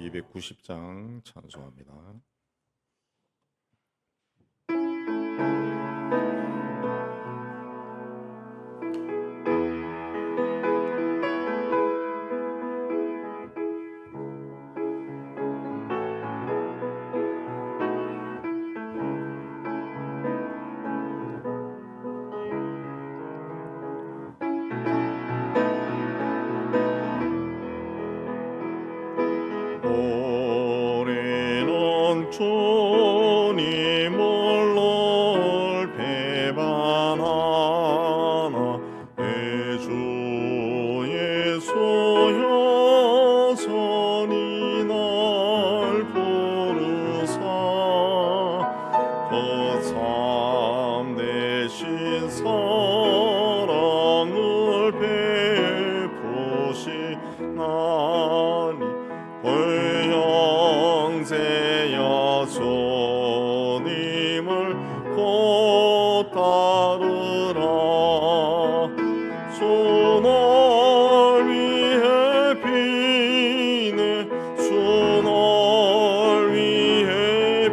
290장 찬송합니다. 올해는 주님을 널 배반하나 내 주 예수 여전히 날 부르사 그 참되신 사랑을 베푸시나니 형제여 주님을 곧 따르라. 주 널 위해 비네 주 널 위해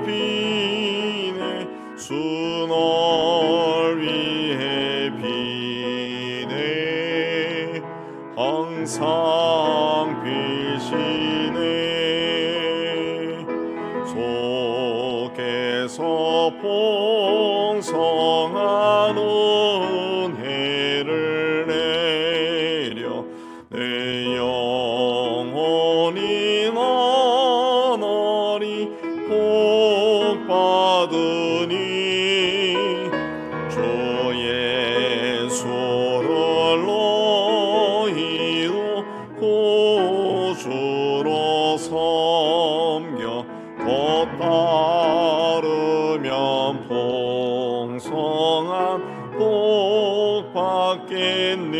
비네 주 널 위해 비네 항상 비시네 속에서 풍성한 은혜를 내려 내 영혼이 나날이 복받으니 주 예수를 너희도 구주로 섬겨 곧 따르면 풍성한 복 받겠니.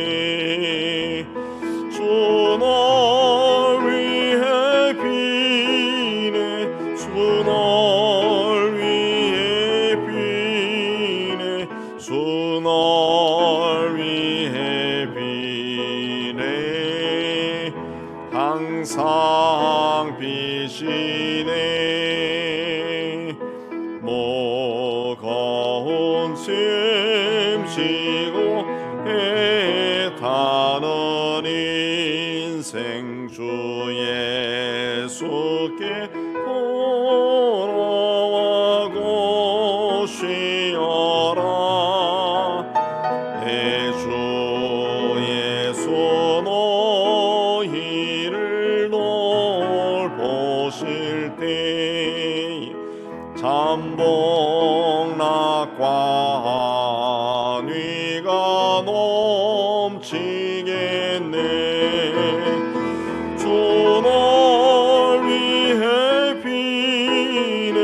주 널 위해 비네 주 널 위해 비네 주 널 위해 비네 항상 비시네 무거운 짐 지고 애타는 인생 주 예수께 돌아가고 쉬어라. 내 주 예수 너희를 돌보실 때에 잠복락과 안위가 넘치겠네. 주 널 위해 비네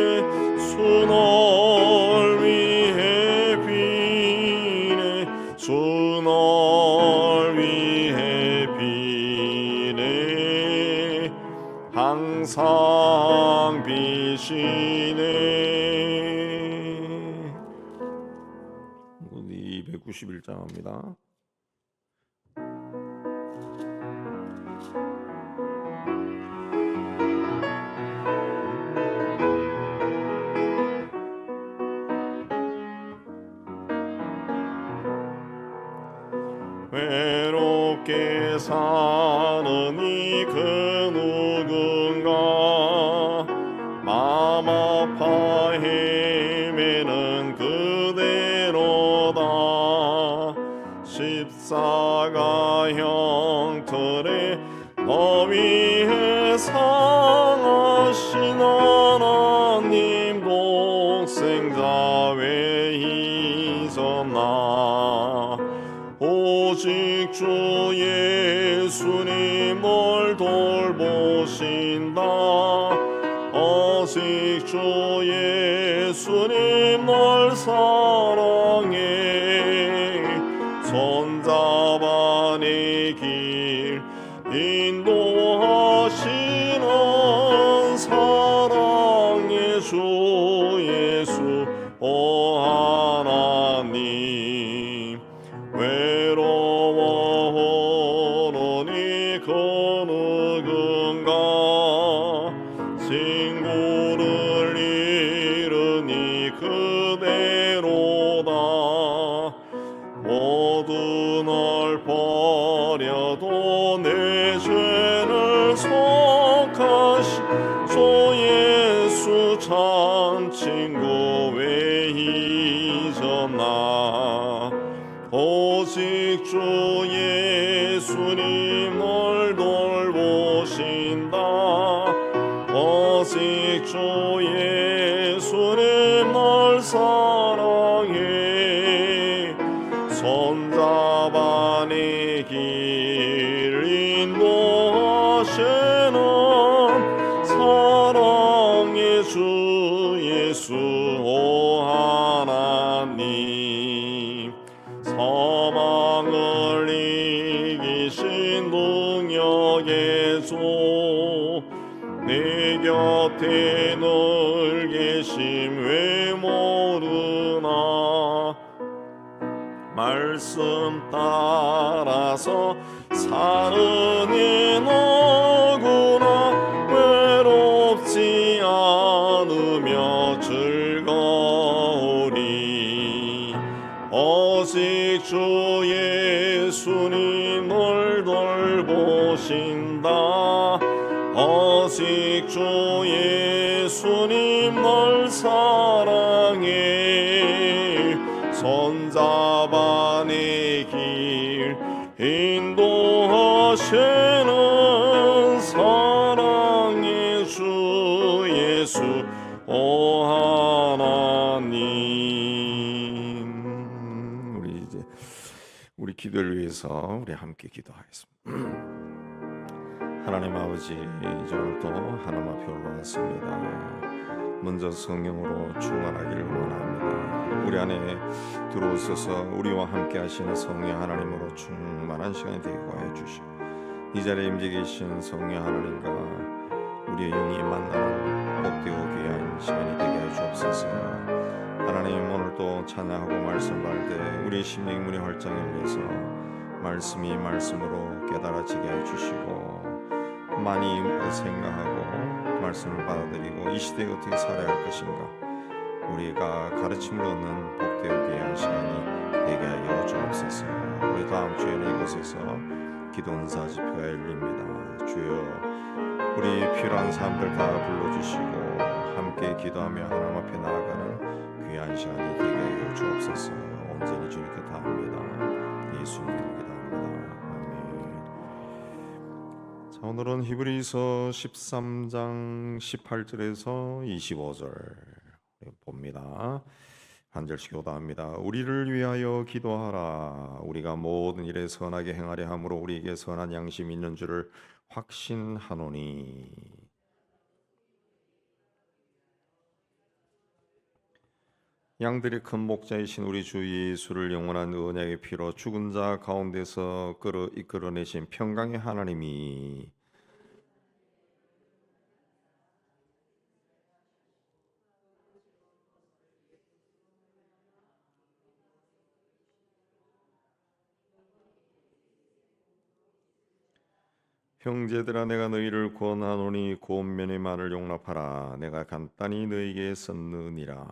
주 널 위해 비네 주 널 위해 비네 항상 비시네. 291장입니다. 외롭게 사는 이 그 누군가 마음 아파 헤매는 그대로다. 십자가 형틀에 너 위해 상하신 하나님 독생자 왜 잊었나. 오직 주 예수님 널 돌보신다. 오직 주 예수님 널 사랑해. 손잡아 내 길 인도하시는 사랑의 주 예수 오 하나님. 외로워오노니 그 누군가 버려도 내 죄를 속하시 주 예수 참 친구 왜 잊었나 오직 주 예수님 널 돌보신다 오직 주 예수님 널 사랑해 손잡아 내 길 인도하시는 사랑의 주 예수 오 하나님 사망을 이기신 능력의 주 내 곁에 늘 계심 왜 모르나 말씀 따라서 사는 이 너구나 외롭지 않으며 즐거우리 오직 주 예수님 널 돌보신다 오직 주 예수님 널 사랑해 손잡아 내 길 인도하시는 사랑의 주 예수 오 하나님 우리 이제 우리 기도를 위해서 우리 함께 기도하겠습니다. 하나님 아버지 오늘도 하나님 앞에 올라왔습니다. 먼저 성령으로 충만하기를 원합니다. 우리 안에 들어오셔서 우리와 함께 하시는 성령 하나님으로 충만한 시간이 되게 하여 주시고 이 자리에 임재 계신 성령 하나님과 우리의 영이 만나는 복되고 귀한 시간이 되게 하여 주옵소서. 하나님 오늘도 찬양하고 말씀 받을 때 우리의 심령의 문의 활장에 위해서 말씀이 말씀으로 깨달아지게 해 주시고 많이 생각하고 말씀을 받아들이고 이 시대에 어떻게 살아야 할 것인가 우리가 가르침을 얻는 복되고 귀한 시간이 되게 하여 주옵소서. 우리 다음 주에는 이곳에서 기도 은사 집회가 열립니다. 주여 우리 필요한 사람들 다 불러주시고 함께 기도하며 하나님 앞에 나아가는 귀한 시간이 되게 하여 주옵소서. 온전히 주님께 다합니다. 예수님 기도합니다. 오늘은 히브리서 13장 18절에서 25절 봅니다. 한 절씩 교도합니다. 우리를 위하여 기도하라. 우리가 모든 일에 선하게 행하려 함으로 우리에게 선한 양심이 있는 줄을 확신하노니 양들의 큰 목자이신 우리 주 예수를 영원한 언약의 피로 죽은 자 가운데서 이끌어내신 평강의 하나님이 형제들아 내가 너희를 권하노니 권면의 말을 용납하라. 내가 간단히 너희에게 썼느니라.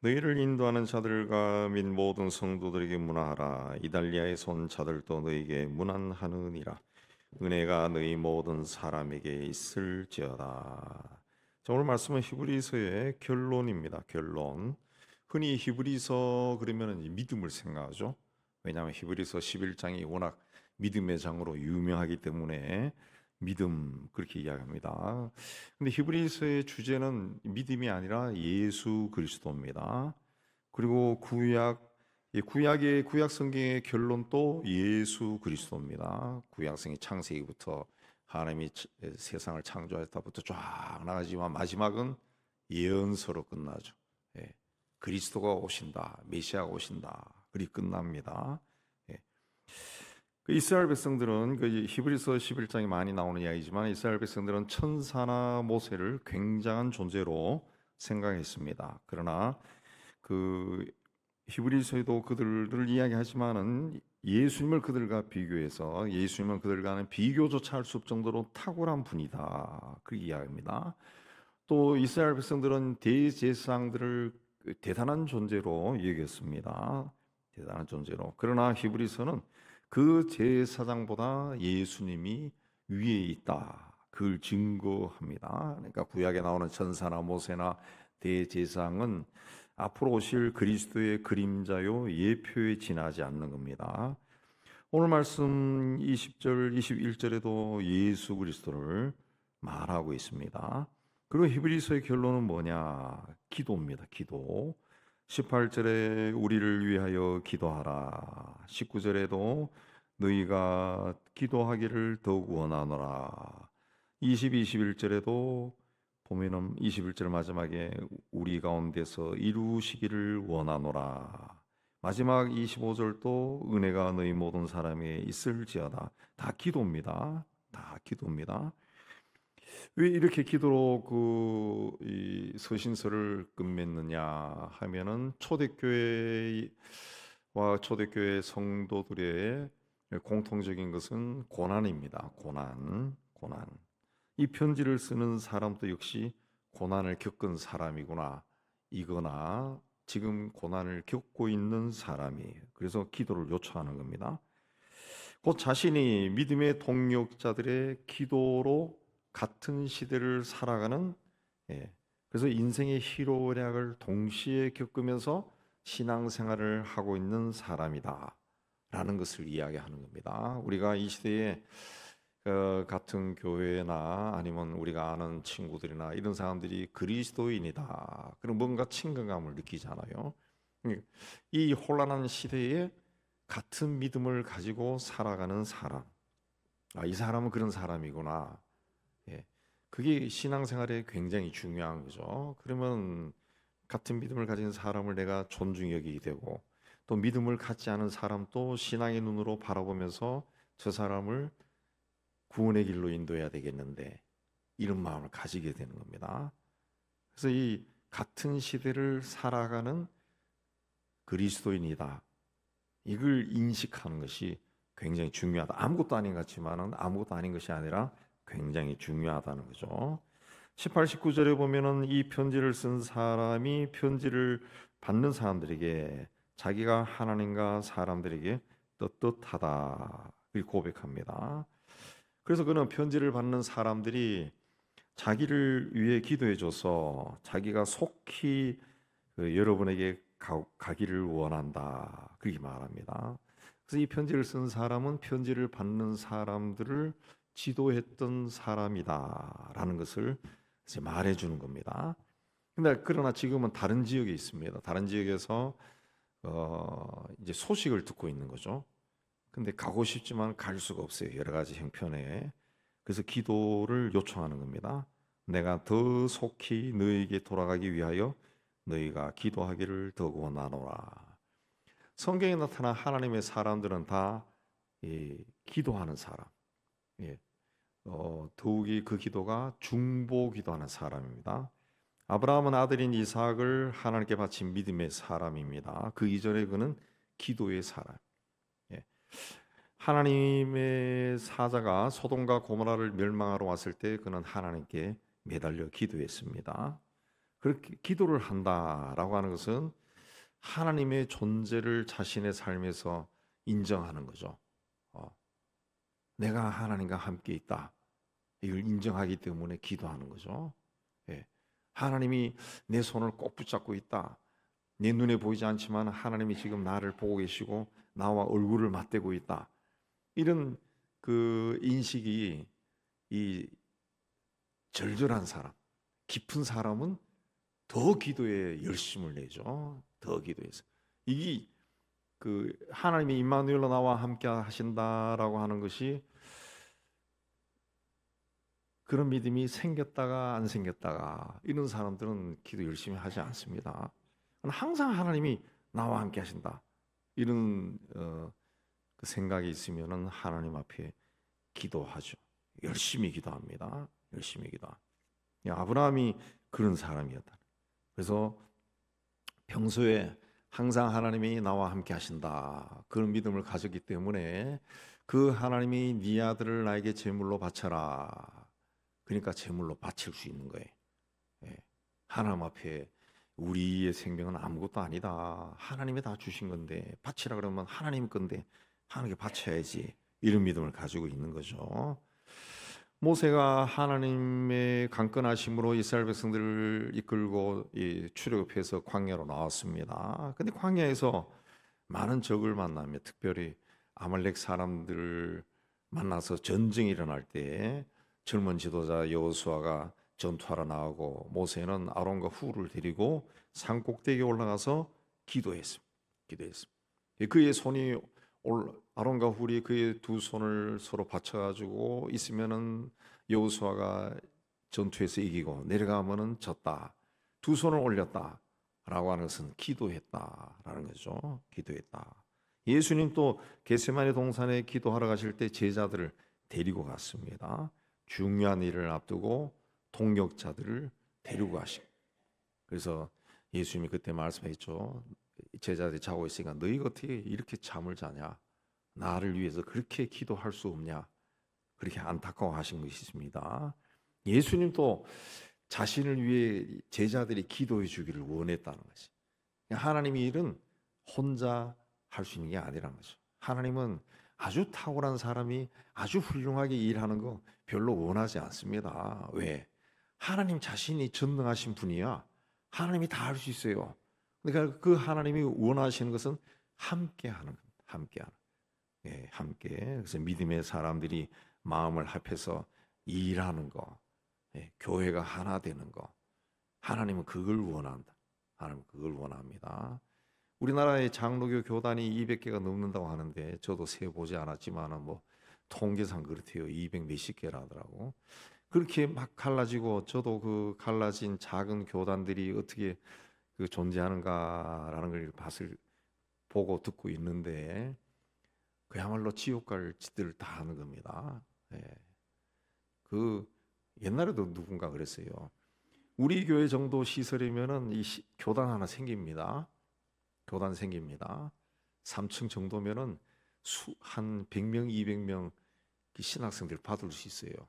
너희를 인도하는 자들과 및 모든 성도들에게 문안하라. 이달리아에서 온 자들도 너희에게 문안하느니라. 은혜가 너희 모든 사람에게 있을지어다. 자, 오늘 말씀은 히브리서의 결론입니다. 결론. 흔히 히브리서 그러면 믿음을 생각하죠. 왜냐하면 히브리서 11장이 워낙 믿음의 장으로 유명하기 때문에 믿음 그렇게 이야기합니다. 근데 히브리서의 주제는 믿음이 아니라 예수 그리스도입니다. 그리고 구약의 구약 성경의 결론도 예수 그리스도입니다. 구약 성경 창세기부터 하나님이 세상을 창조했다부터 쫙 나가지만 마지막은 예언서로 끝나죠. 예. 그리스도가 오신다, 메시아가 오신다, 그리 끝납니다. 예. 이스라엘 백성들은 히브리서 11장에 많이 나오는 이야기지만 이스라엘 백성들은 천사나 모세를 굉장한 존재로 생각했습니다. 그러나 히브리서에도 그들을 이야기하지만은 예수님을 그들과 비교해서 예수님은 그들과는 비교조차 할 수 없을 정도로 탁월한 분이다. 그 이야기입니다. 또 이스라엘 백성들은 대제사장들을 대단한 존재로 여겼습니다. 대단한 존재로. 그러나 히브리서는 그 제사장보다 예수님이 위에 있다. 그걸 증거합니다. 그러니까 구약에 나오는 천사나 모세나 대제사장은 앞으로 오실 그리스도의 그림자요 예표에 지나지 않는 겁니다. 오늘 말씀 20절, 21절에도 예수 그리스도를 말하고 있습니다. 그리고 히브리서의 결론은 뭐냐? 기도입니다. 기도. 18절에 우리를 위하여 기도하라. 19절에도 너희가 기도하기를 더욱 원하노라. 20, 21절에도 보면은 21절 마지막에 우리 가운데서 이루시기를 원하노라. 마지막 25절도 은혜가 너희 모든 사람에 있을지어다. 다 기도입니다. 다 기도입니다. 왜 이렇게 기도로 이 서신서를 끝맺느냐 하면은 초대교회와 초대교회 성도들의 공통적인 것은 고난입니다. 고난. 이 편지를 쓰는 사람도 역시 고난을 겪은 사람이구나. 이거나 지금 고난을 겪고 있는 사람이에요. 그래서 기도를 요청하는 겁니다. 곧 자신이 믿음의 동력자들의 기도로 같은 시대를 살아가는, 그래서 인생의 희로애락을 동시에 겪으면서 신앙생활을 하고 있는 사람이다 라는 것을 이야기하는 겁니다. 우리가 이 시대에 같은 교회나 아니면 우리가 아는 친구들이나 이런 사람들이 그리스도인이다, 그럼 뭔가 친근감을 느끼잖아요. 이 혼란한 시대에 같은 믿음을 가지고 살아가는 사람, 이 사람은 그런 사람이구나. 그게 신앙생활에 굉장히 중요한 거죠. 그러면 같은 믿음을 가진 사람을 내가 존중히 여기게 되고, 또 믿음을 갖지 않은 사람도 신앙의 눈으로 바라보면서 저 사람을 구원의 길로 인도해야 되겠는데, 이런 마음을 가지게 되는 겁니다. 그래서 이 같은 시대를 살아가는 그리스도인이다, 이걸 인식하는 것이 굉장히 중요하다. 아무것도 아닌 것 같지만은 아무것도 아닌 것이 아니라 굉장히 중요하다는 거죠. 18, 19절에 보면은 이 편지를 쓴 사람이 편지를 받는 사람들에게 자기가 하나님과 사람들에게 떳떳하다 이렇게 고백합니다. 그래서 그는 편지를 받는 사람들이 자기를 위해 기도해줘서 자기가 속히 여러분에게 가기를 원한다 그렇게 말합니다. 그래서 이 편지를 쓴 사람은 편지를 받는 사람들을 지도했던 사람이다라는 것을 이제 말해주는 겁니다. 근데 그러나 지금은 다른 지역에 있습니다. 다른 지역에서 이제 소식을 듣고 있는 거죠. 근데 가고 싶지만 갈 수가 없어요. 여러 가지 형편에. 그래서 기도를 요청하는 겁니다. 내가 더 속히 너에게 돌아가기 위하여 너희가 기도하기를 더 원하노라. 성경에 나타난 하나님의 사람들은 다 기도하는 사람. 더욱이 그 기도가 중보 기도하는 사람입니다. 아브라함은 아들인 이삭을 하나님께 바친 믿음의 사람입니다. 그 이전에 그는 기도의 사람. 하나님의 사자가 소돔과 고모라를 멸망하러 왔을 때 그는 하나님께 매달려 기도했습니다. 그렇게 기도를 한다라고 하는 것은 하나님의 존재를 자신의 삶에서 인정하는 거죠. 내가 하나님과 함께 있다, 이걸 인정하기 때문에 기도하는 거죠. 하나님이 내 손을 꼭 붙잡고 있다, 내 눈에 보이지 않지만 하나님이 지금 나를 보고 계시고 나와 얼굴을 맞대고 있다, 이런 그 인식이 이 절절한 사람, 깊은 사람은 더 기도에 열심을 내죠. 더 기도해서 이게 그 하나님이 임마누엘로 나와 함께 하신다라고 하는 것이 그런 믿음이 생겼다가 안 생겼다가 이런 사람들은 기도 열심히 하지 않습니다. 항상 하나님이 나와 함께 하신다, 이런 그 생각이 있으면은 하나님 앞에 기도하죠. 열심히 기도합니다. 열심히 기도. 아브라함이 그런 사람이었다. 그래서 평소에 항상 하나님이 나와 함께 하신다, 그런 믿음을 가졌기 때문에 그 하나님이 네 아들을 나에게 제물로 바쳐라, 그러니까 제물로 바칠 수 있는 거예요. 예. 하나님 앞에 우리의 생명은 아무것도 아니다. 하나님이 다 주신 건데 바치라 그러면 하나님 건데 하나님께 바쳐야지. 이런 믿음을 가지고 있는 거죠. 모세가 하나님의 강건하심으로 이스라엘 백성들을 이끌고 출애굽해서 광야로 나왔습니다. 근데 광야에서 많은 적을 만나며 특별히 아말렉 사람들을 만나서 전쟁이 일어날 때 젊은 지도자 여호수아가 전투하러 나오고 모세는 아론과 훌을 데리고 산 꼭대기에 올라가서 기도했습니다. 그의 손이 아론과 훌이 그의 두 손을 서로 받쳐가지고 있으면은 여호수아가 전투에서 이기고 내려가면은 졌다. 두 손을 올렸다라고 하는 것은 기도했다라는 거죠. 기도했다. 예수님 또 겟세마네 동산에 기도하러 가실 때 제자들을 데리고 갔습니다. 중요한 일을 앞두고 동역자들을 데리고 가시고 그래서 예수님이 그때 말씀했죠. 제자들이 자고 있으니까 너희가 어떻게 이렇게 잠을 자냐? 나를 위해서 그렇게 기도할 수 없냐? 그렇게 안타까워하신 것이십니다. 예수님도 자신을 위해 제자들이 기도해 주기를 원했다는 것이. 하나님의 일은 혼자 할 수 있는 게 아니라는 거죠. 하나님은 아주 탁월한 사람이 아주 훌륭하게 일하는 거 별로 원하지 않습니다. 왜? 하나님 자신이 전능하신 분이야. 하나님이 다 할 수 있어요. 그러니까 그 하나님이 원하시는 것은 함께하는 겁니다. 함께하는. 예, 함께. 그래서 믿음의 사람들이 마음을 합해서 일하는 거, 예, 교회가 하나 되는 거. 하나님은 그걸 원한다. 하나님은 그걸 원합니다. 우리나라의 장로교 교단이 200개가 넘는다고 하는데 저도 세보지 않았지만은 뭐 통계상 그렇대요. 200 몇십 개라더라고. 그렇게 막 갈라지고 저도 그 갈라진 작은 교단들이 어떻게 그 존재하는가라는 걸 보고 듣고 있는데 그야말로 지옥 갈 짓들을 다 하는 겁니다. 예. 그 옛날에도 누군가 그랬어요. 우리 교회 정도 시설이면은 교단 하나 생깁니다. 교단 생깁니다. 3층 정도면은 한 100명, 200명 신학생들 받을 수 있어요.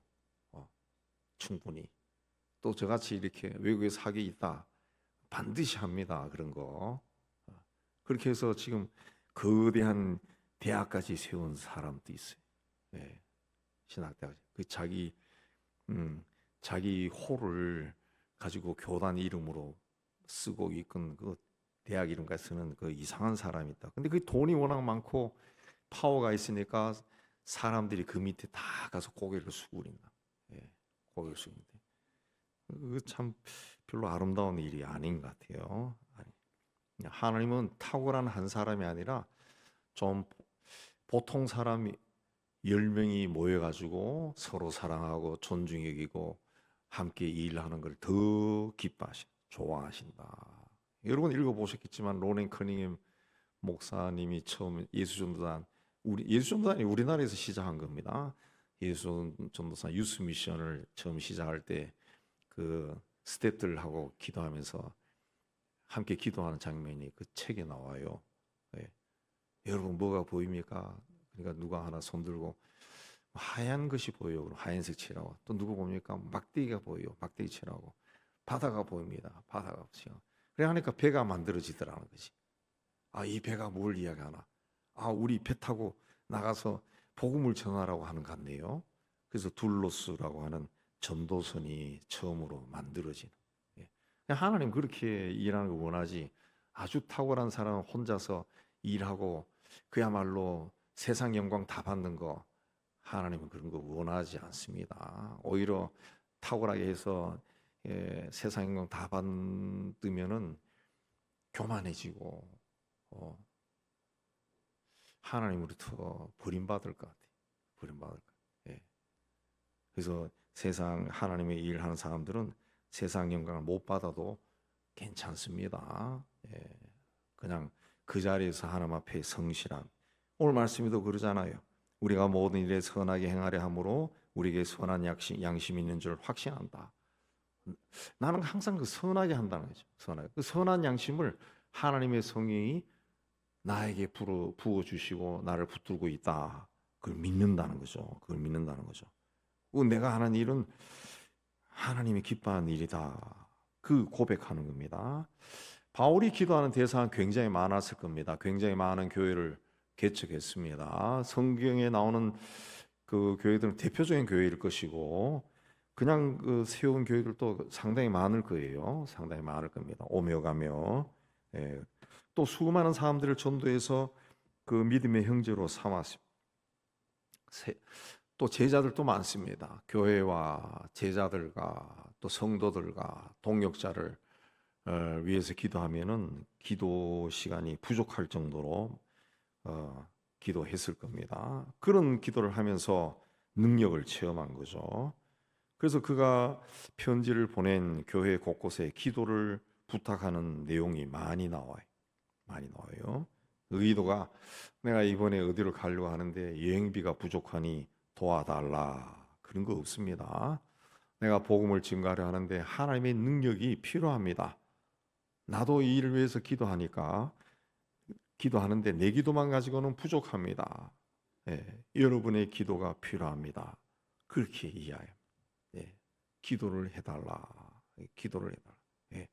충분히. 또 저같이 이렇게 외국에 사기 있다. 반드시 합니다. 그런 거. 그렇게 해서 지금 거대한 대학까지 세운 사람도 있어요. 네. 신학대학. 그 자기 홀을 가지고 교단 이름으로 쓰고 있건 그 대학 이름까지 쓰는 그 이상한 사람이 있다. 근데 그 돈이 워낙 많고 파워가 있으니까 사람들이 그 밑에 다 가서 고개를 숙이린다. 예, 고개를 숙이는데 그 참 별로 아름다운 일이 아닌 것 같아요. 하나님은 탁월한 한 사람이 아니라 좀 보통 사람이 10명이 모여가지고 서로 사랑하고 존중 여기고 함께 일하는 걸 더 기뻐하신다. 좋아하신다. 여러분 읽어보셨겠지만 로렌 커닝햄 목사님이 처음 예수전도단이 우리나라에서 시작한 겁니다. 예수전도사 유스 미션을 처음 시작할 때 그 스태프들하고 기도하면서 함께 기도하는 장면이 그 책에 나와요. 네. 여러분 뭐가 보입니까? 그러니까 누가 하나 손들고 하얀 것이 보여요. 그럼 하얀색 칠하고 또 누구 봅니까? 막대기가 보여요. 막대기 칠하고 바다가 보입니다. 바다가 보여요. 그래 하니까 배가 만들어지더라는 거지. 아, 이 배가 뭘 이야기하나? 아, 우리 배 타고 나가서 복음을 전하라고 하는 것 같네요. 그래서 둘로스라고 하는 전도선이 처음으로 만들어진. 예. 하나님 그렇게 일하는 걸 원하지. 아주 탁월한 사람은 혼자서 일하고 그야말로 세상 영광 다 받는 거 하나님은 그런 거 원하지 않습니다. 오히려 탁월하게 해서 세상 영광 다 받으면은 교만해지고 하나님으로부터 버림받을 것 같아요. 버림받을 것 같아요. 예. 그래서 세상 하나님의 일하는 사람들은 세상 영광을 못 받아도 괜찮습니다. 예. 그냥 그 자리에서 하나님 앞에 성실한 오늘 말씀에도 그러잖아요. 우리가 모든 일에 선하게 행하려 함으로 우리에게 선한 양심이 있는 줄 확신한다. 나는 항상 그 선하게 한다는 거죠. 선하게. 그 선한 양심을 하나님의 성령이 나에게 부어 주시고 나를 붙들고 있다. 그걸 믿는다는 거죠. 그걸 믿는다는 거죠. 내가 하는 일은 하나님이 기뻐하는 일이다. 그 고백하는 겁니다. 바울이 기도하는 대상은 굉장히 많았을 겁니다. 굉장히 많은 교회를 개척했습니다. 성경에 나오는 그 교회들은 대표적인 교회일 것이고 그냥 그 세운 교회들도 상당히 많을 거예요. 상당히 많을 겁니다. 오며 가며 예. 또 수많은 사람들을 전도해서 그 믿음의 형제로 삼았습니다. 또 제자들도 많습니다. 교회와 제자들과 또 성도들과 동역자를 위해서 기도하면은 기도 시간이 부족할 정도로 기도했을 겁니다. 그런 기도를 하면서 능력을 체험한 거죠. 그래서 그가 편지를 보낸 교회 곳곳에 기도를 부탁하는 내용이 많이 나와요. 많이 나와요. 의도가 내가 이번에 어디로 가려고 하는데 여행비가 부족하니 도와달라. 그런 거 없습니다. 내가 복음을 증가하려 하는데 하나님의 능력이 필요합니다. 나도 이 일을 위해서 기도하는데 내 기도만 가지고는 부족합니다. 예, 여러분의 기도가 필요합니다. 그렇게 이해해요. 예, 기도를 해달라. 기도를 해달라. 예.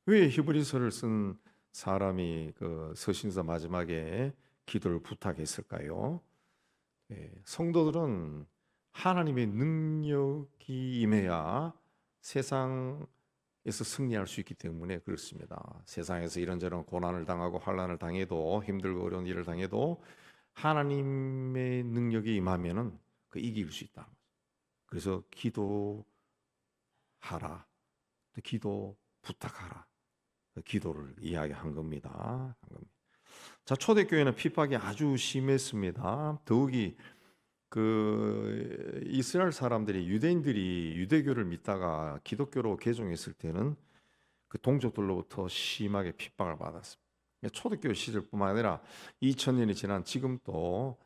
왜 히브리서를 쓴 사람이 그 서신서 마지막에 기도를 부탁했을까요? 예, 성도들은 하나님의 능력이 임해야 세상에서 승리할 수 있기 때문에 그렇습니다. 세상에서 이런저런 고난을 당하고 환난을 당해도 힘들고 어려운 일을 당해도 하나님의 능력이 임하면은 그 이길 수 있다. 그래서 기도하라, 또 기도 부탁하라. 기도를 이야기한 겁니다. 자, 초대교회는 핍박이 아주 심했습니다. 더욱이 그 이스라엘 사람들이 유대인들이 유대교를 믿다가 기독교로 개종했을 때는 그 동족들로부터 심하게 핍박을 받았습니다. 초대교 시절뿐만 아니라 2000년이 지난 지금도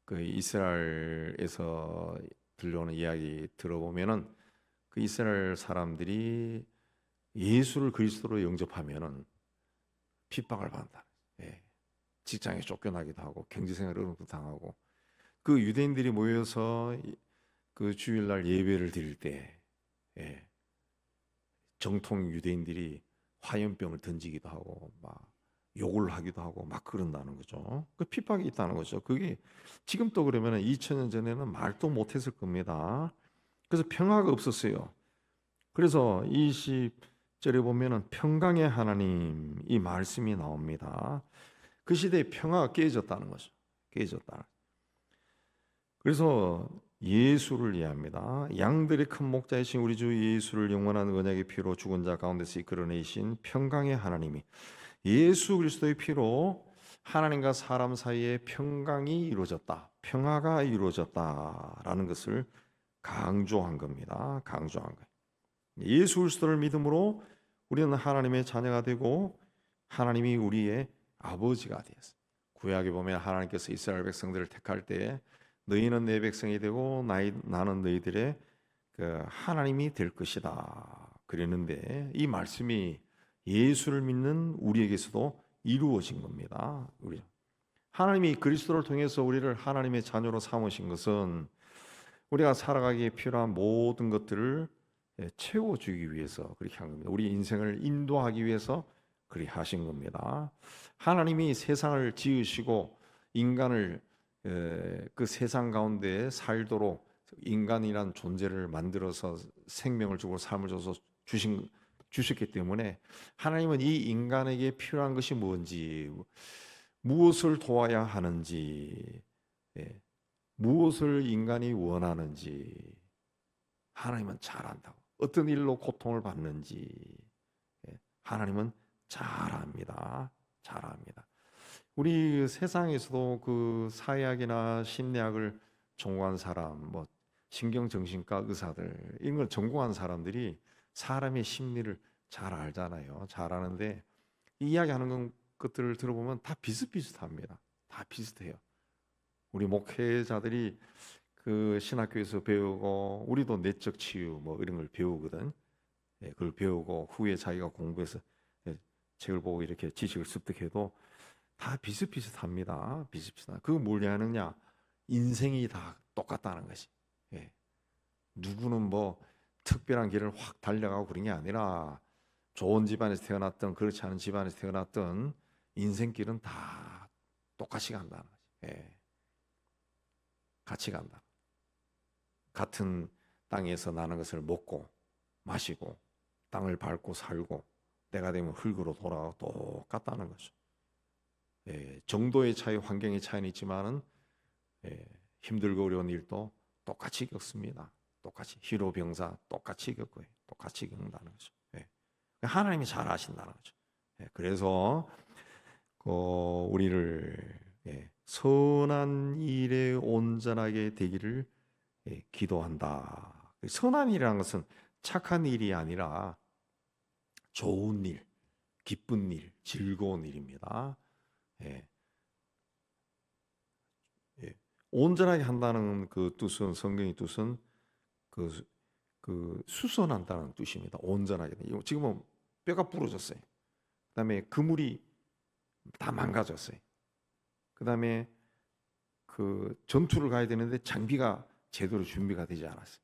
그 이스라엘에서 들려오는 이야기 들어보면은 그 이스라엘 사람들이 예수를 그리스도로 영접하면은 핍박을 받는다. 예. 직장에 쫓겨나기도 하고 경제생활 어려움도 당하고 그 유대인들이 모여서 그 주일날 예배를 드릴 때 예. 정통 유대인들이 화염병을 던지기도 하고 막 욕을 하기도 하고 막 그런다는 거죠. 그 핍박이 있다는 거죠. 그게 지금도 그러면 2000년 전에는 말도 못했을 겁니다. 그래서 평화가 없었어요. 그래서 20절에 보면은 평강의 하나님 이 말씀이 나옵니다. 그 시대에 평화가 깨졌다는 거죠. 깨졌다. 그래서 예수를 이해합니다. 양들의 큰 목자이신 우리 주 예수를 영원한 언약의 피로 죽은 자 가운데서 이끌어내신 평강의 하나님이 예수 그리스도의 피로 하나님과 사람 사이에 평강이 이루어졌다. 평화가 이루어졌다라는 것을 강조한 겁니다. 강조한 거예요. 예수 그리스도를 믿음으로 우리는 하나님의 자녀가 되고 하나님이 우리의 아버지가 되었어요. 구약에 보면 하나님께서 이스라엘 백성들을 택할 때 너희는 내 백성이 되고 나는 너희들의 그 하나님이 될 것이다. 그랬는데 이 말씀이 예수를 믿는 우리에게서도 이루어진 겁니다. 하나님이 그리스도를 통해서 우리를 하나님의 자녀로 삼으신 것은 우리가 살아가기에 필요한 모든 것들을 채워주기 위해서 그렇게 한 겁니다. 우리 인생을 인도하기 위해서 그렇게 하신 겁니다. 하나님이 세상을 지으시고 인간을 그 세상 가운데 살도록 인간이란 존재를 만들어서 생명을 주고 삶을 줘서 주셨기 때문에 하나님은 이 인간에게 필요한 것이 뭔지, 무엇을 도와야 하는지, 무엇을 인간이 원하는지 하나님은 잘 안다고. 어떤 일로 고통을 받는지 하나님은 잘 압니다. 잘 압니다. 우리 세상에서도 그 사회학이나 심리학을 전공한 사람, 뭐 신경정신과 의사들 이런 걸 전공한 사람들이 사람의 심리를 잘 알잖아요. 잘 아는데 이야기하는 것들을 들어보면 다 비슷비슷합니다. 다 비슷해요. 우리 목회자들이 그 신학교에서 배우고 우리도 내적 치유 뭐 이런 걸 배우거든. 그걸 배우고 후에 자기가 공부해서 책을 보고 이렇게 지식을 습득해도 다 비슷비슷합니다. 비슷비슷한. 그거 뭘 하느냐? 인생이 다 똑같다는 것이. 누구는 뭐 특별한 길을 확 달려가고 그런 게 아니라 좋은 집안에서 태어났던 그렇지 않은 집안에서 태어났던 인생길은 다 똑같이 간다는 거죠. 예. 같이 간다. 같은 땅에서 나는 것을 먹고 마시고 땅을 밟고 살고 때가 되면 흙으로 돌아가고 똑같다는 거죠. 예. 정도의 차이, 환경의 차이는 있지만은 예. 힘들고 어려운 일도 똑같이 겪습니다. 똑같이 희로병사 똑같이 겪고요. 똑같이 겪는다는 거죠. 예. 하나님이 잘 아신다는 거죠. 예. 그래서 우리를 예. 선한 일에 온전하게 되기를 예. 기도한다. 선한 일이라는 것은 착한 일이 아니라 좋은 일, 기쁜 일, 즐거운 일입니다. 예. 예. 온전하게 한다는 그 뜻은 성경의 뜻은 그 수선한다는 뜻입니다. 온전하게. 지금은 뼈가 부러졌어요. 그다음에 그물이 다 망가졌어요. 그다음에 그 전투를 가야 되는데 장비가 제대로 준비가 되지 않았어요.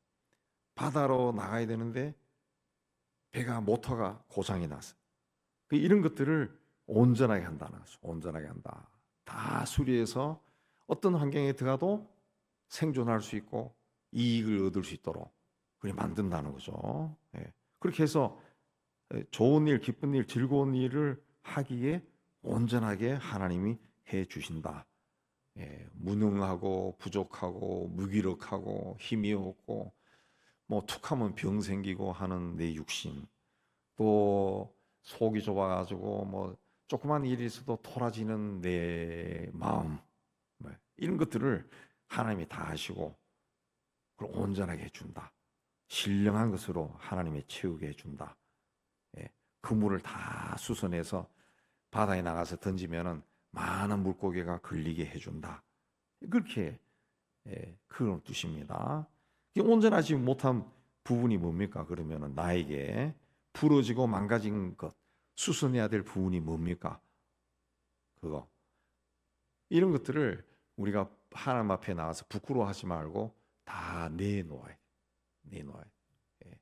바다로 나가야 되는데 배가 모터가 고장이 났어요. 이런 것들을 온전하게 한다는 거죠. 온전하게 한다. 다 수리해서 어떤 환경에 들어가도 생존할 수 있고 이익을 얻을 수 있도록 그렇게 만든다는 거죠. 예. 그렇게 해서 좋은 일, 기쁜 일, 즐거운 일을 하기에 온전하게 하나님이 해 주신다. 예. 무능하고 부족하고 무기력하고 힘이 없고 뭐 툭하면 병 생기고 하는 내 육신, 또 속이 좁아가지고 뭐 조그만 일이 있어도 토라지는 내 마음, 이런 것들을 하나님이 다 하시고 그걸 온전하게 해준다. 신령한 것으로 하나님이 채우게 해준다. 예, 그물을 다 수선해서 바다에 나가서 던지면은 많은 물고기가 걸리게 해준다. 그렇게 그런 뜻입니다. 온전하지 못한 부분이 뭡니까? 그러면은 나에게 부러지고 망가진 것, 수선해야 될 부분이 뭡니까? 그거. 이런 것들을 우리가 하나님 앞에 나와서 부끄러워하지 말고 다 내놓아야 돼. 내놓아야 돼. 예.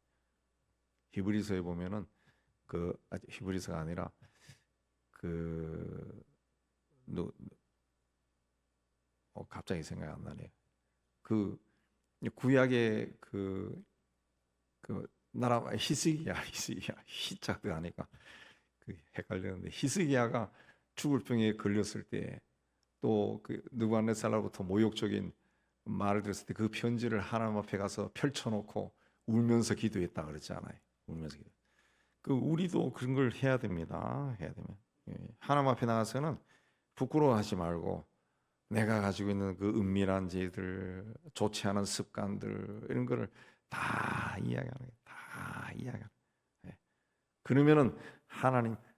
히브리서에 보면은 히브리서가 아니라 갑자기 생각이 안 나네요. 구약의 나라 히스기야 히자도 아니까 헷갈렸는데 히스기야가 죽을 병에 걸렸을 때 또 느부갓네살로부터 모욕적인 말을 들었을 때 그 편지를 하나님 앞에 가서 펼쳐놓고 울면서 기도했다 그랬잖아요. 울면서 기도. 우리도 그런 걸 해야 됩니다. 해야 되면 하나님 앞에 나가서는 부끄러워하지 말고 내가 가지고 있는 그 은밀한 죄들, 좋지 않은 습관들 이런 거를 다 이야기하는 거예요. 다 이야기하는 거예요. 그러면은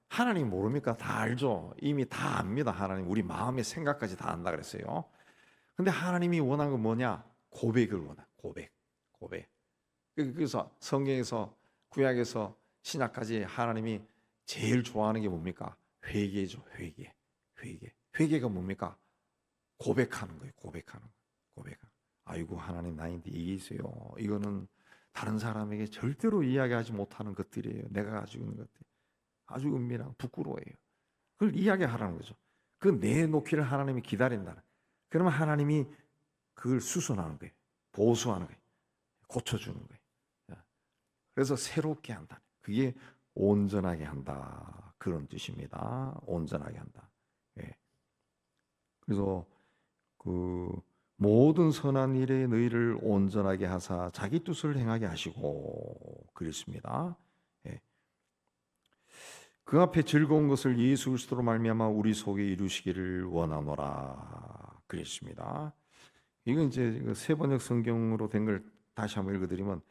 하나님 모릅니까? 다 알죠. 이미 다 압니다. 하나님 우리 마음의 생각까지 다 안다 그랬어요. 근데 하나님이 원하는 건 뭐냐? 고백을 원해. 고백. 그래서 성경에서 구약에서 신약까지 하나님이 제일 좋아하는 게 뭡니까? 회개죠. 회개가 뭡니까? 고백하는 거예요. 고백하는. 아이고 하나님 나인데 이게 있어요. 이거는 다른 사람에게 절대로 이야기하지 못하는 것들이에요. 내가 가지고 있는 것들. 아주 은밀한 부끄러워해요. 그걸 이야기하라는 거죠. 그 내놓기를 하나님이 기다린다는. 그러면 하나님이 그걸 수선하는 거예요. 보수하는 거예요. 고쳐주는 거예요. 그래서 새롭게 한다. 그게 온전하게 한다. 그런 뜻입니다. 온전하게 한다. 예. 그래서 모든 선한 일에 너희를 온전하게 하사 자기 뜻을 행하게 하시고 그랬습니다. 예. 그 앞에 즐거운 것을 예수 그리스도로 말미암아 우리 속에 이루시기를 원하노라 그랬습니다. 이건 이제 세번역 성경으로 된 걸 다시 한번 읽어드리면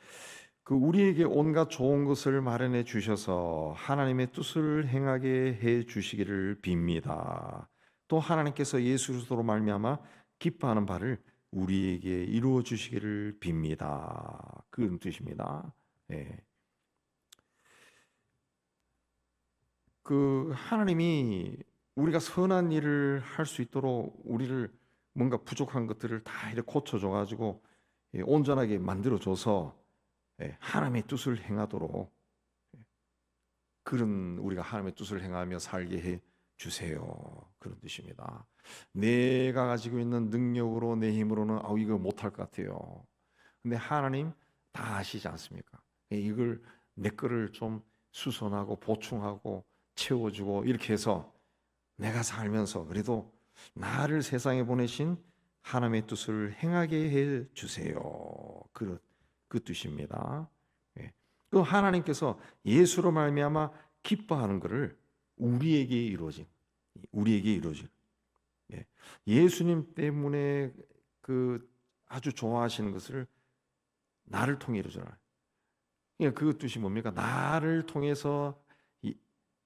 우리에게 온갖 좋은 것을 마련해 주셔서 하나님의 뜻을 행하게 해 주시기를 빕니다. 또 하나님께서 예수 그리스도로 말미암아 기뻐하는 바를 우리에게 이루어 주시기를 빕니다. 그런 뜻입니다. 예. 하나님이 우리가 선한 일을 할 수 있도록 우리를 뭔가 부족한 것들을 다 이렇게 고쳐줘 가지고 온전하게 만들어줘서 하나님의 뜻을 행하도록 그런 우리가 하나님의 뜻을 행하며 살게 해 주세요. 그런 뜻입니다. 내가 가지고 있는 능력으로 내 힘으로는 이거 못할 것 같아요. 근데 하나님 다 아시지 않습니까? 이걸 내 거를 좀 수선하고 보충하고 채워주고 이렇게 해서 내가 살면서 그래도 나를 세상에 보내신 하나님의 뜻을 행하게 해 주세요. 그 뜻입니다. 예. 그 하나님께서 예수로 말미암아 기뻐하는 것을 우리에게 이루어진 예. 예수님 때문에 그 아주 좋아하시는 것을 나를 통해 이루잖아요. 그러니까 그 뜻이 뭡니까? 나를 통해서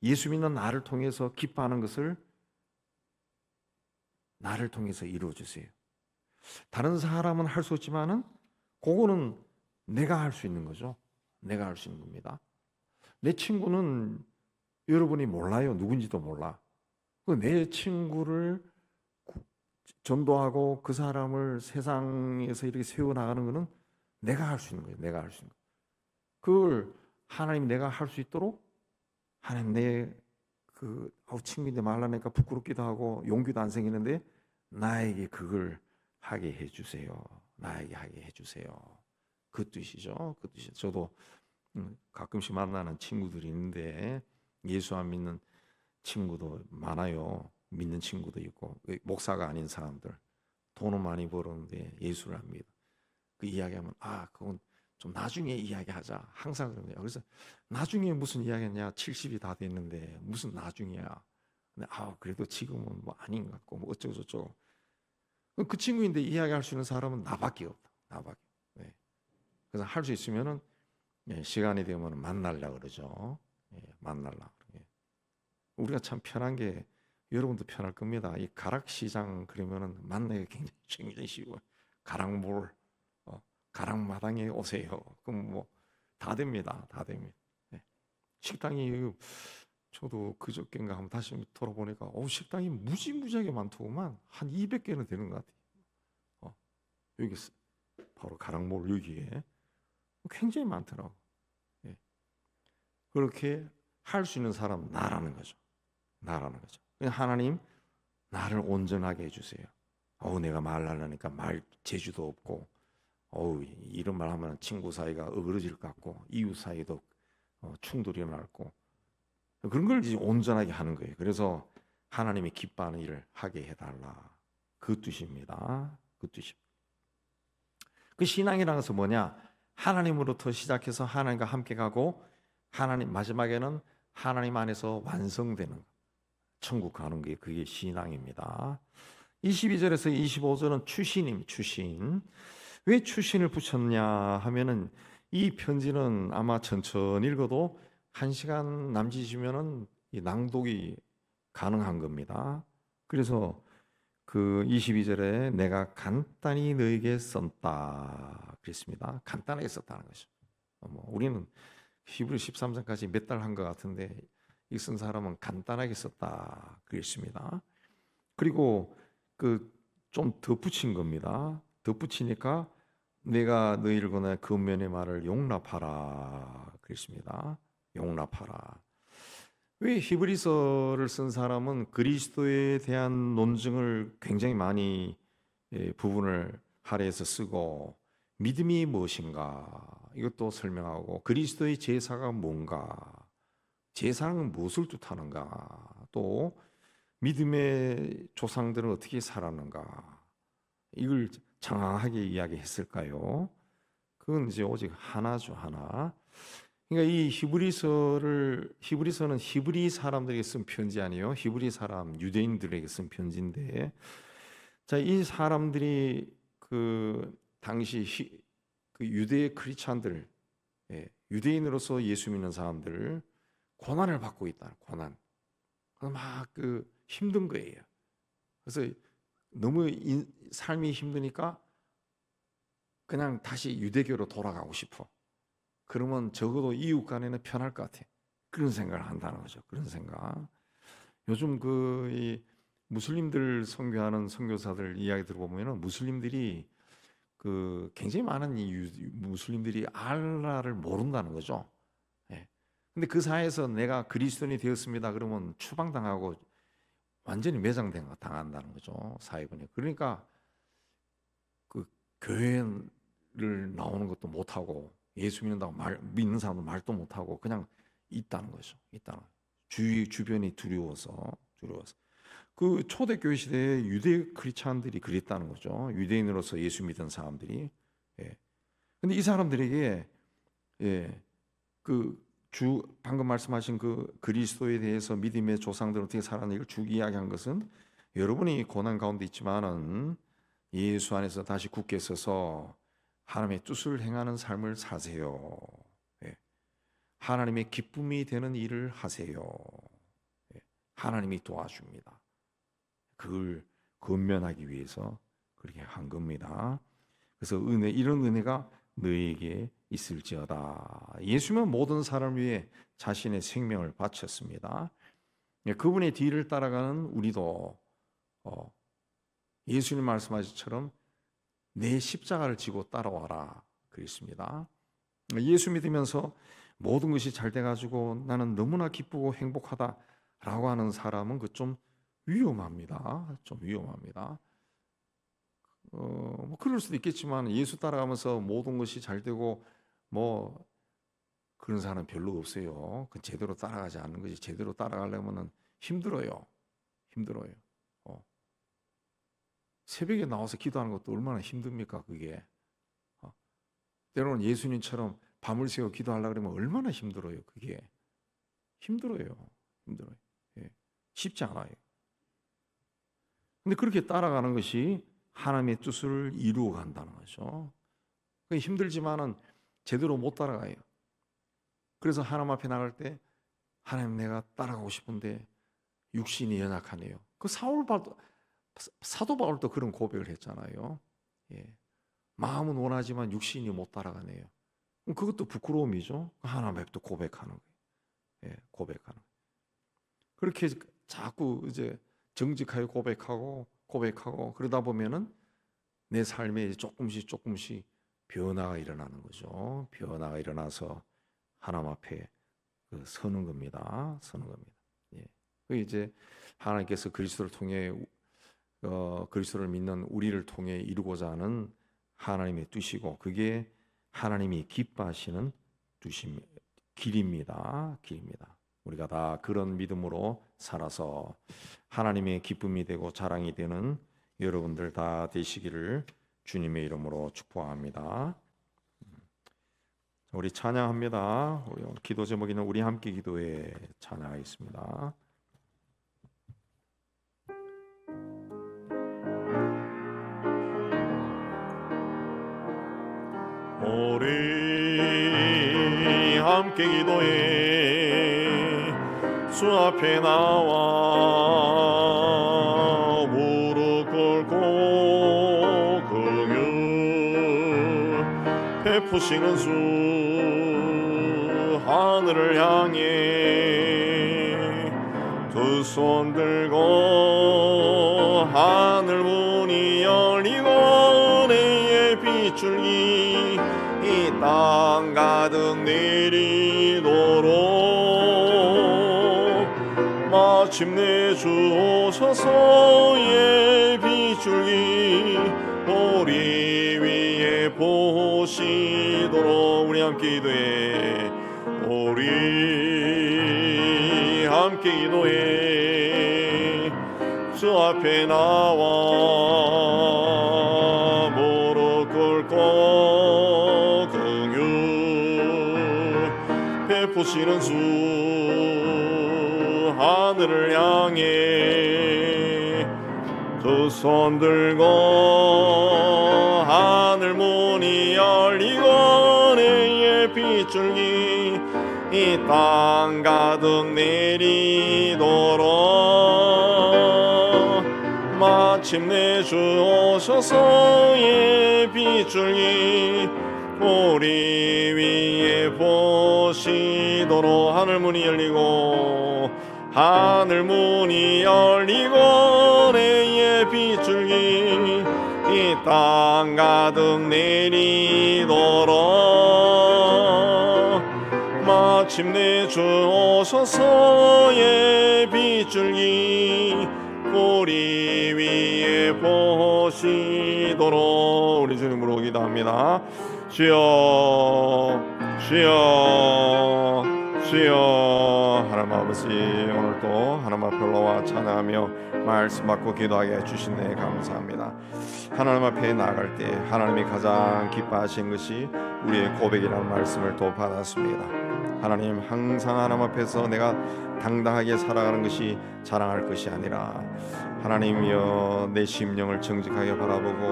예수 믿는 나를 통해서 기뻐하는 것을 나를 통해서 이루어 주세요. 다른 사람은 할 수 없지만은 그거는 내가 할 수 있는 거죠. 내가 할 수 있는 겁니다. 내 친구는 여러분이 몰라요. 누군지도 몰라. 내 친구를 전도하고 그 사람을 세상에서 이렇게 세워나가는 것은 내가 할 수 있는 거예요. 내가 할 수 있는 거. 그걸 하나님 내가 할 수 있도록 하나님 친구인데 말라니까 부끄럽기도 하고 용기도 안 생기는데 나에게 그걸 하게 해주세요. 나에게 하게 해주세요. 그 뜻이죠. 그 뜻이. 저도 가끔씩 만나는 친구들이 있는데 예수 안 믿는 친구도 많아요. 믿는 친구도 있고 목사가 아닌 사람들 돈은 많이 벌었는데 예수를 안 믿어. 그 이야기하면 그건 좀 나중에 이야기하자. 항상 그러네요. 그래서 나중에 무슨 이야기냐? 70이 다 됐는데 무슨 나중이야? 근데 그래도 지금은 뭐 아닌 것 같고 뭐 어쩌고 저쩌고. 그 친구인데 이야기할 수 있는 사람은 나밖에 없다. 나밖에. 네. 그래서 할 수 있으면은 시간이 되면 만날라 그러죠. 만날라. 우리가 참 편한 게 여러분도 편할 겁니다. 이 가락시장 그러면은 만나기 굉장히 쉬워요. 가락몰, 가락마당에 오세요. 그럼 뭐 다 됩니다. 다 됩니다. 식당이 저도 그저께인가 한번 다시 돌아보니까 식당이 무지무지하게 많더구만. 한 200개는 되는 것 같아요. 여기 바로 가락몰 여기에 굉장히 많더라고. 그렇게 할 수 있는 사람 나라는 거죠. 나라는 거죠. 하나님 나를 온전하게 해주세요. 내가 말하려니까 말 재주도 없고 이런 말 하면 친구 사이가 어그러질 것 같고 이웃 사이도 충돌이 일어날고 그런 걸 이제 온전하게 하는 거예요. 그래서 하나님이 기뻐하는 일을 하게 해달라. 그 뜻입니다. 그 뜻입니다. 그 신앙이라는 것은 뭐냐? 하나님으로부터 시작해서 하나님과 함께 가고 하나님 마지막에는 하나님 안에서 완성되는 것. 천국 가는 게 그게 신앙입니다. 22절에서 25절은 추신. 왜 추신을 붙였냐 하면은 이 편지는 아마 천천히 읽어도 1시간 남짓이면은 이 낭독이 가능한 겁니다. 그래서 그 22절에 내가 간단히 너에게 썼다 그랬습니다. 간단하게 썼다는 거죠. 우리는 히브리 13장까지 몇 달 한 것 같은데 이 쓴 사람은 간단하게 썼다 그랬습니다. 그리고 좀 덧붙인 겁니다. 덧붙이니까 내가 너희를 권하여 근면의 말을 용납하라 그랬습니다. 용납하라. 왜 히브리서를 쓴 사람은 그리스도에 대한 논증을 굉장히 많이 부분을 할애해서 쓰고 믿음이 무엇인가 이것도 설명하고 그리스도의 제사가 뭔가 제사는 무엇을 뜻하는가 또 믿음의 조상들은 어떻게 살았는가 이걸 장황하게 이야기했을까요? 그건 이제 오직 하나죠, 하나. 그러니까 이 히브리서는 히브리 사람들에게 쓴 편지 아니에요. 히브리 사람 유대인들에게 쓴 편지인데, 자, 이 사람들이 그 당시 그 유대 크리스찬들, 유대인으로서 예수 믿는 사람들 고난을 받고 있다. 고난. 막 힘든 거예요. 그래서 너무 삶이 힘드니까 그냥 다시 유대교로 돌아가고 싶어. 그러면 적어도 이웃 간에는 편할 것 같아. 그런 생각을 한다는 거죠. 그런 생각. 요즘 이 무슬림들 선교하는 선교사들 이야기 들어보면은 무슬림들이 굉장히 많은 무슬림들이 알라를 모른다는 거죠. 근데 그 사회에서 내가 그리스도인이 되었습니다 그러면 추방당하고 완전히 매장당한다는 거죠, 사회분이. 그러니까 그 교회를 나오는 것도 못하고 예수 믿는다고 믿는 사람도 말도 못하고 그냥 있다는 거죠. 있다는 거예요. 주변이 두려워서. 그 초대교회 시대에 유대 크리스찬들이 그랬다는 거죠. 유대인으로서 예수 믿은 사람들이. 예. 근데 이 사람들에게 방금 말씀하신 그 그리스도에 대해서 믿음의 조상들은 어떻게 살았는지 이걸 쭉 이야기한 것은 여러분이 고난 가운데 있지만은 예수 안에서 다시 굳게 서서 하나님의 뜻을 행하는 삶을 사세요. 하나님의 기쁨이 되는 일을 하세요. 하나님이 도와줍니다. 그걸 건면하기 위해서 그렇게 한 겁니다. 그래서 이런 은혜가 너에게 있을지어다. 예수님은 모든 사람을 위해 자신의 생명을 바쳤습니다. 그분의 뒤를 따라가는 우리도 예수님 말씀하신 것처럼 내 십자가를 지고 따라와라 그랬습니다. 예수 믿으면서 모든 것이 잘 돼가지고 나는 너무나 기쁘고 행복하다라고 하는 사람은 그 좀 위험합니다. 좀 위험합니다. 뭐 그럴 수도 있겠지만 예수 따라가면서 모든 것이 잘 되고 뭐 그런 사람은 별로 없어요. 그 제대로 따라가지 않는 것이. 제대로 따라가려면은 힘들어요. 새벽에 나와서 기도하는 것도 얼마나 힘듭니까, 그게. 때로는 예수님처럼 밤을 새워 기도하려고 그러면 얼마나 힘들어요, 그게. 힘들어요. 예. 쉽지 않아요. 근데 그렇게 따라가는 것이 하나님의 뜻을 이루어 간다는 거죠. 힘들지만은 제대로 못 따라가요. 그래서 하나님 앞에 나갈 때 하나님 내가 따라가고 싶은데 육신이 연약하네요. 그 사도 바울도 그런 고백을 했잖아요. 마음은 원하지만 육신이 못 따라가네요. 그것도 부끄러움이죠. 하나님 앞에 또 고백하는 거예요. 고백하는. 그렇게 자꾸 이제 정직하게 고백하고 그러다 보면은 내 삶에 조금씩 변화가 일어나는 거죠. 변화가 일어나서 하나님 앞에 서는 겁니다. 그 이제 하나님께서 그리스도를 통해 그리스도를 믿는 우리를 통해 이루고자 하는 하나님의 뜻이고 그게 하나님이 기뻐하시는 길입니다. 우리가 다 그런 믿음으로 살아서 하나님의 기쁨이 되고 자랑이 되는 여러분들 다 되시기를 주님의 이름으로 축복합니다. 우리 찬양합니다. 기도 제목에는 우리 함께 기도에 찬양하겠습니다. 우리 함께 기도해 주 앞에 나와 무릎 꿇고 긍휼 베푸시는 주 하늘을 향해 두 손 들고 하늘 문이 열리고 은혜의 빗줄기 이 땅 가득 내리도록 마침내 주 오셔서의 빗줄기 우리 위에 보시도록 우리 함께 기도해 우리 함께 기도해 주 앞에 나와 무릎 꿇고 긍휼 베푸시는 주 하늘을 향해 두 손 들고 하늘 문이 열리고 은혜의 빗줄기 이 땅 가득 내리도록 마침내 주 오셔서의 빗줄기 우리 위에 보시도록 하늘 문이 열리고 은혜의 빗줄기 이 땅 가득 내리도록 마침내 주 오셔서의 빗줄기 꼬리 위에 보시도록 우리 주님으로 기도합니다. 주여 주여 주여. 하나님 아버지, 오늘도 하나님 앞에 올라와 찬양하며 말씀 받고 기도하게 해주신 데 감사합니다. 하나님 앞에 나아갈 때 하나님이 가장 기뻐하신 것이 우리의 고백이라는 말씀을 또 받았습니다. 하나님, 항상 하나님 앞에서 내가 당당하게 살아가는 것이 자랑할 것이 아니라 하나님이여 내 심령을 정직하게 바라보고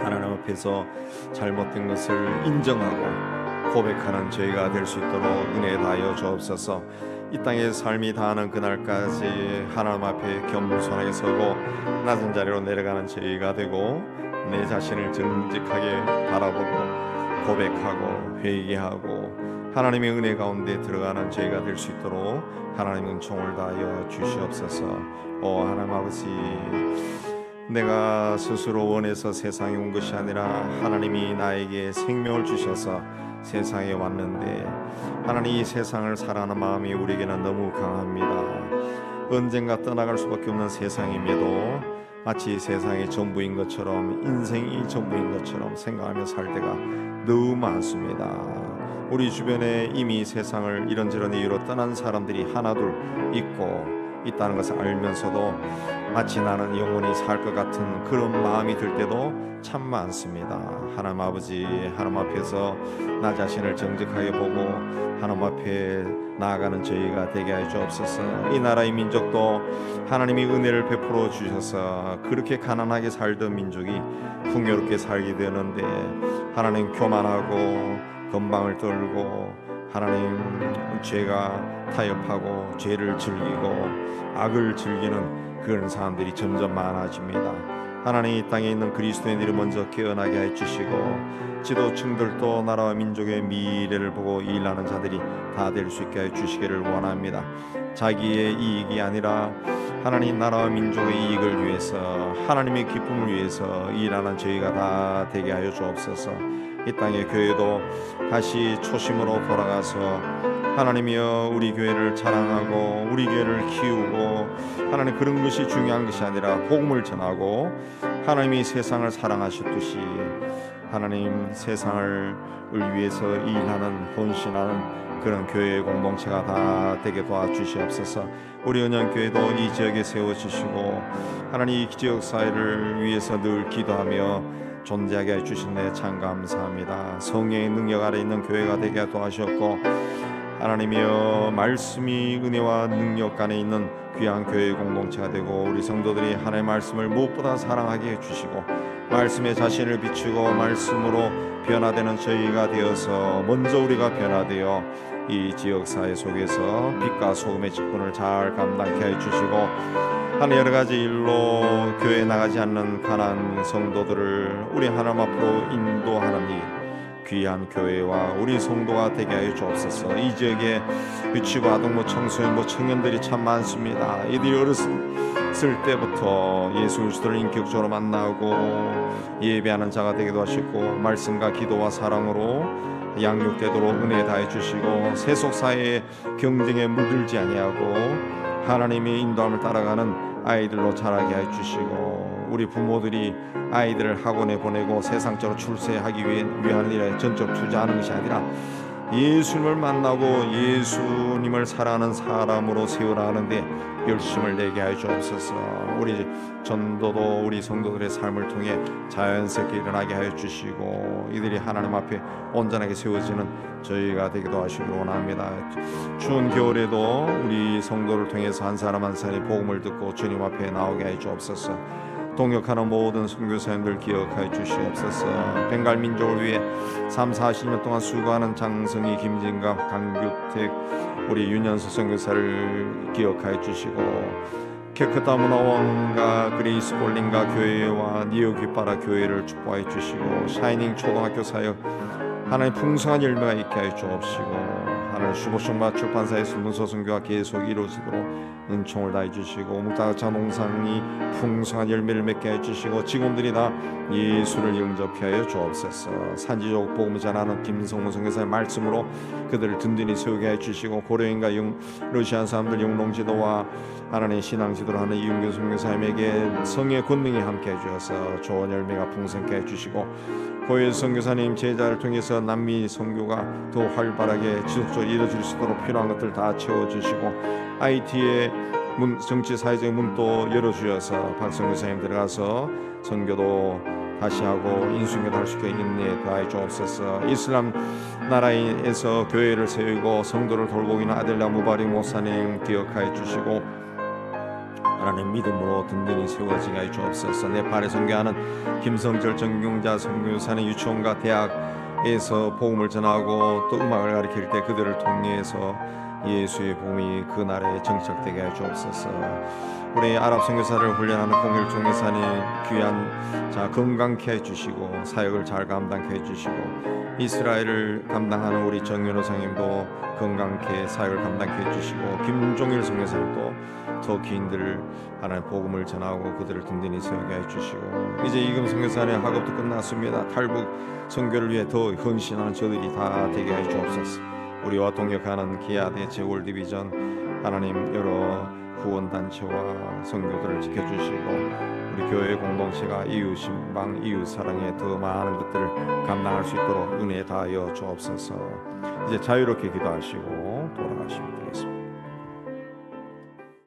하나님 앞에서 잘못된 것을 인정하고 고백하는 저희가 될 수 있도록 은혜 다하여 주옵소서. 이 땅의 삶이 다하는 그날까지 하나님 앞에 겸손하게 서고 낮은 자리로 내려가는 저희가 되고 내 자신을 정직하게 바라보고 고백하고 회개하고 하나님의 은혜 가운데 들어가는 저희가 될 수 있도록 하나님 은총을 다하여 주시옵소서. 하나님 아버지, 내가 스스로 원해서 세상에 온 것이 아니라 하나님이 나에게 생명을 주셔서 세상에 왔는데 하나님, 이 세상을 사랑하는 마음이 우리에게는 너무 강합니다. 언젠가 떠나갈 수밖에 없는 세상임에도 마치 세상이 전부인 것처럼, 인생이 전부인 것처럼 생각하며 살 때가 너무 많습니다. 우리 주변에 이미 세상을 이런저런 이유로 떠난 사람들이 하나둘 있고 있다는 것을 알면서도 마치 나는 영원히 살 것 같은 그런 마음이 들 때도 참 많습니다. 하나님 아버지, 하나님 앞에서 나 자신을 정직하게 보고 하나님 앞에 나아가는 저희가 되게 하여 주옵소서. 이 나라의 민족도 하나님이 은혜를 베풀어 주셔서 그렇게 가난하게 살던 민족이 풍요롭게 살게 되는데 하나님, 교만하고 건방을 떨고 하나님 죄가 타협하고 죄를 즐기고 악을 즐기는 그런 사람들이 점점 많아집니다. 하나님, 이 땅에 있는 그리스도인들이 먼저 깨어나게 해주시고 지도층들도 나라와 민족의 미래를 보고 일하는 자들이 다 될 수 있게 해주시기를 원합니다. 자기의 이익이 아니라 하나님 나라와 민족의 이익을 위해서, 하나님의 기쁨을 위해서 일하는 저희가 다 되게 하여 주옵소서. 이 땅의 교회도 다시 초심으로 돌아가서 하나님이여 우리 교회를 자랑하고 우리 교회를 키우고 하나님, 그런 것이 중요한 것이 아니라 복음을 전하고 하나님이 세상을 사랑하셨듯이 하나님 세상을 위해서 일하는, 헌신하는 그런 교회의 공동체가 다 되게 도와주시옵소서. 우리 은연교회도 이 지역에 세워주시고 하나님 이 지역 사회를 위해서 늘 기도하며 존재하게 해주신 데 참 감사합니다. 성령의 능력 아래 있는 교회가 되게 도와주셨고 하나님이여 말씀이 은혜와 능력 안에 있는 귀한 교회의 공동체가 되고 우리 성도들이 하나님의 말씀을 무엇보다 사랑하게 해주시고 말씀에 자신을 비추고 말씀으로 변화되는 저희가 되어서 먼저 우리가 변화되어 이 지역사회 속에서 빛과 소금의 직분을 잘 감당케 해주시고 하나님, 여러 가지 일로 교회에 나가지 않는 가난한 성도들을 우리 하나님 앞으로 인도하는 일, 귀한 교회와 우리 성도가 되게 하여 주옵소서. 이 지역에 유치부, 아동부, 청소년, 청년들이 참 많습니다. 이들이 어렸을 때부터 예수 그리스도를 인격적으로 만나고 예배하는 자가 되기도 하시고 말씀과 기도와 사랑으로 양육되도록 은혜 다해 주시고 세속사회의 경쟁에 물들지 아니하고 하나님의 인도함을 따라가는 아이들로 자라게 해 주시고 우리 부모들이 아이들을 학원에 보내고 세상적으로 출세하기 위한 일에 전적 투자하는 것이 아니라 예수님을 만나고 예수님을 사랑하는 사람으로 세우라 하는데 열심을 내게 하여 주옵소서. 우리 전도도 우리 성도들의 삶을 통해 자연스럽게 일어나게 하여 주시고 이들이 하나님 앞에 온전하게 세워지는 저희가 되기도 하시기를 원합니다. 추운 겨울에도 우리 성도를 통해서 한 사람 한 사람이 복음을 듣고 주님 앞에 나오게 하여 주옵소서. 동역하는 모든 선교사님들 기억하여 주시옵소서. 벵갈 민족을 위해 30-40년 동안 수고하는 장성희, 김진갑, 강규택, 우리 윤현수 선교사를 기억하여 주시고 케크타 문화원과 그레이스 볼링가 교회와 니오 귓바라 교회를 축복하여 주시고 샤이닝 초등학교 사역 하나님 풍성한 열매가 있게 하여 주옵시고 하나님 수보성마 출판사의 문서 선교가 계속 이루어지도록 은총을 다해 주시고 묵다자 농산이 풍성한 열매를 맺게 해 주시고 직원들이 다 예수를 영접해 하여 주옵소서. 산지적 복음을 전하는 김성문 선교사의 말씀으로 그들을 든든히 세우게 해 주시고 고려인과 러시아 사람들 영농지도와 하나님의 신앙지도를 하는 이윤규 선교사님에게 성의 권능이 함께 해 주셔서 좋은 열매가 풍성케 해 주시고 고일 선교사님 제자를 통해서 남미 선교가 더 활발하게 지속적으로 이루어질 수 있도록 필요한 것들 다 채워주시고 IT의 문, 정치 사회적 문도 열어주셔서 박 선교사님 들어가서 선교도 다시 하고 인수인계도 할 수 있게 인내에 더하여 주옵소서. 이슬람 나라에서 교회를 세우고 성도를 돌보고 있는 아델라 무바리 목사님 기억하여 주시고 하나님 믿음으로 든든히 세워지게 하여 주옵소서. 네팔에 선교하는 김성절 전경자 선교사는 유치원과 대학에서 복음을 전하고 또 음악을 가르칠 때 그들을 통해서 예수의 복음이 그 나라에 정착되게 하여 주옵소서. 우리 아랍 선교사를 훈련하는 공일 종교사님 귀한 자 건강케 해주시고 사역을 잘 감당케 해주시고 이스라엘을 감당하는 우리 정윤호 선생님도 건강케 사역을 감당케 해주시고 김종일 선교사님도 터키인들을 하나님 복음을 전하고 그들을 든든히 세우게 해주시고 이제 이금 선교사님 학업도 끝났습니다. 탈북 선교를 위해 더 헌신하는 저들이 다 되게 해 주옵소서. 우리와 동역하는 기아대 제월디비전 하나님 여러 후원단체와 선교들을 지켜주시고 우리 교회 공동체가 이웃신방 이웃사랑에 더 많은 것들을 감당할 수 있도록 은혜 다하여 주옵소서. 이제 자유롭게 기도하시고 돌아가시면 되겠습니다.